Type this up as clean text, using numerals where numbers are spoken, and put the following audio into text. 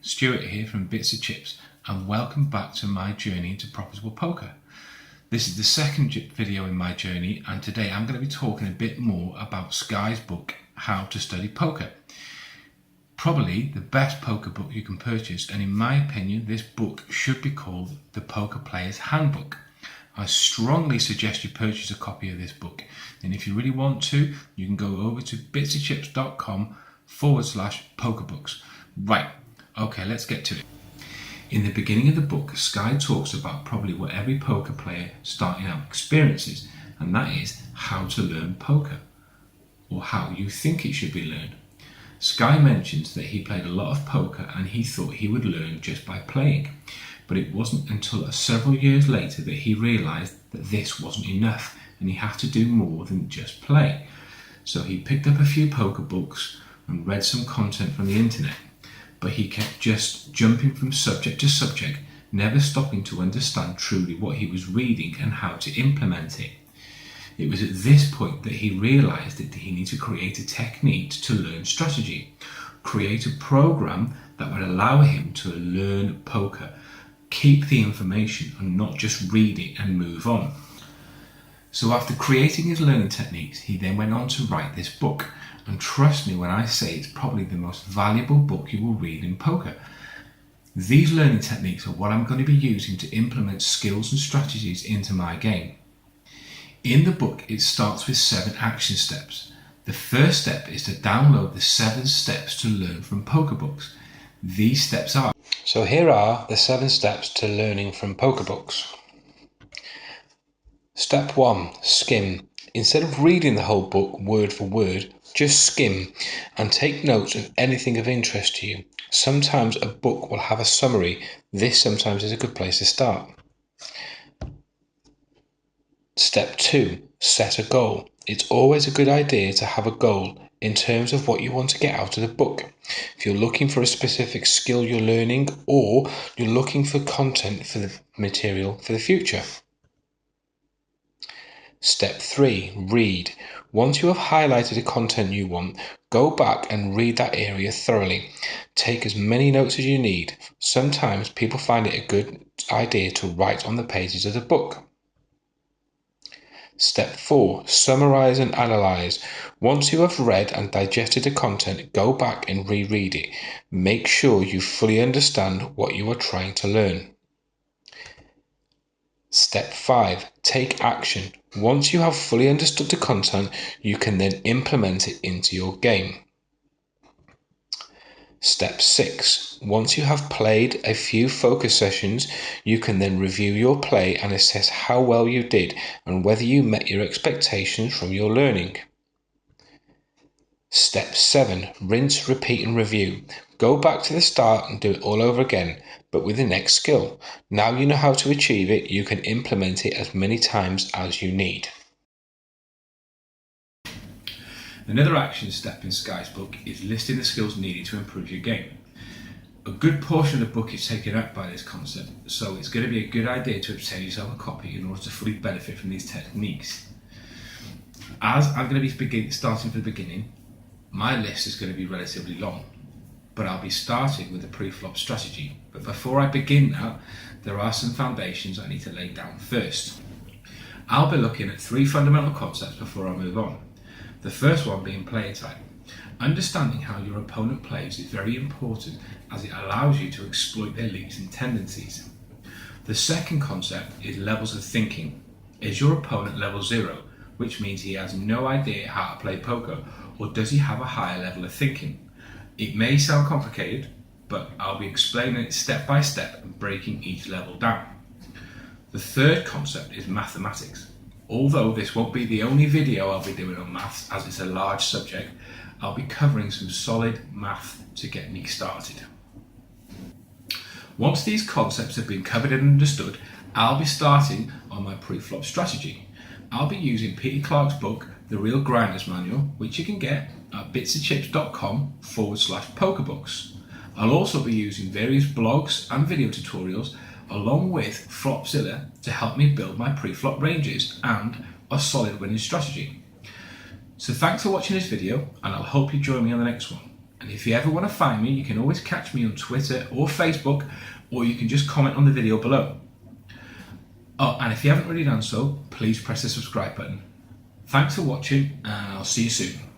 Stuart here from Bits of Chips, and welcome back to my journey into profitable poker. This is the second video in my journey, and today I'm going to be talking a bit more about Sky's book, How to Study Poker. Probably the best poker book you can purchase, and in my opinion this book should be called The Poker Player's Handbook. I strongly suggest you purchase a copy of this book, and if you really want to, you can go over to bitsofchips.com/pokerbooks. Right, okay, let's get to it. In the beginning of the book, Sky talks about probably what every poker player starting out experiences, and that is how to learn poker, or how you think it should be learned. Sky mentions that he played a lot of poker and he thought he would learn just by playing, but it wasn't until several years later that he realised that this wasn't enough and he had to do more than just play. So he picked up a few poker books and read some content from the internet, but he kept just jumping from subject to subject, never stopping to understand truly what he was reading and how to implement it. It was at this point that he realised that he needed to create a technique to learn strategy, create a program that would allow him to learn poker, keep the information and not just read it and move on. So after creating his learning techniques, he then went on to write this book. And trust me when I say it's probably the most valuable book you will read in poker. These learning techniques are what I'm going to be using to implement skills and strategies into my game. In the book, it starts with 7 action steps. The first step is to download the 7 steps to learn from poker books. These steps are... So here are the 7 steps to learning from poker books. Step 1, skim. Instead of reading the whole book word for word, just skim and take notes of anything of interest to you. Sometimes a book will have a summary. This sometimes is a good place to start. Step 2, set a goal. It's always a good idea to have a goal in terms of what you want to get out of the book. If you're looking for a specific skill you're learning, or you're looking for content for the material for the future. Step 3, read. Once you have highlighted the content you want, go back and read that area thoroughly. Take as many notes as you need. Sometimes people find it a good idea to write on the pages of the book. Step 4, summarize and analyze. Once you have read and digested the content, go back and reread it. Make sure you fully understand what you are trying to learn. Step 5, take action. Once you have fully understood the content, you can then implement it into your game. Step 6, once you have played a few focus sessions, you can then review your play and assess how well you did and whether you met your expectations from your learning. Step 7, rinse, repeat and review. Go back to the start and do it all over again, but with the next skill. Now you know how to achieve it, you can implement it as many times as you need. Another action step in Sky's book is listing the skills needed to improve your game. A good portion of the book is taken up by this concept, so it's going to be a good idea to obtain yourself a copy in order to fully benefit from these techniques. As I'm going to be starting from the beginning, my list is going to be relatively long, but I'll be starting with the Preflop Strategy. But before I begin that, there are some foundations I need to lay down first. I'll be looking at 3 fundamental concepts before I move on. The first one being player type. Understanding how your opponent plays is very important as it allows you to exploit their leaks and tendencies. The second concept is levels of thinking. Is your opponent level 0, which means he has no idea how to play poker, or does he have a higher level of thinking? It may sound complicated, but I'll be explaining it step by step and breaking each level down. The third concept is mathematics. Although this won't be the only video I'll be doing on maths, as it's a large subject, I'll be covering some solid math to get me started. Once these concepts have been covered and understood, I'll be starting on my Preflop strategy. I'll be using Peter Clarke's book, The Real Grinder's Manual, which you can get at bitsofchips.com/pokerbooks. I'll also be using various blogs and video tutorials along with Flopzilla to help me build my pre-flop ranges and a solid winning strategy. So thanks for watching this video, and I'll hope you join me on the next one. And if you ever want to find me, you can always catch me on Twitter or Facebook, or you can just comment on the video below. Oh, and if you haven't already done so, please press the subscribe button. Thanks for watching, and I'll see you soon.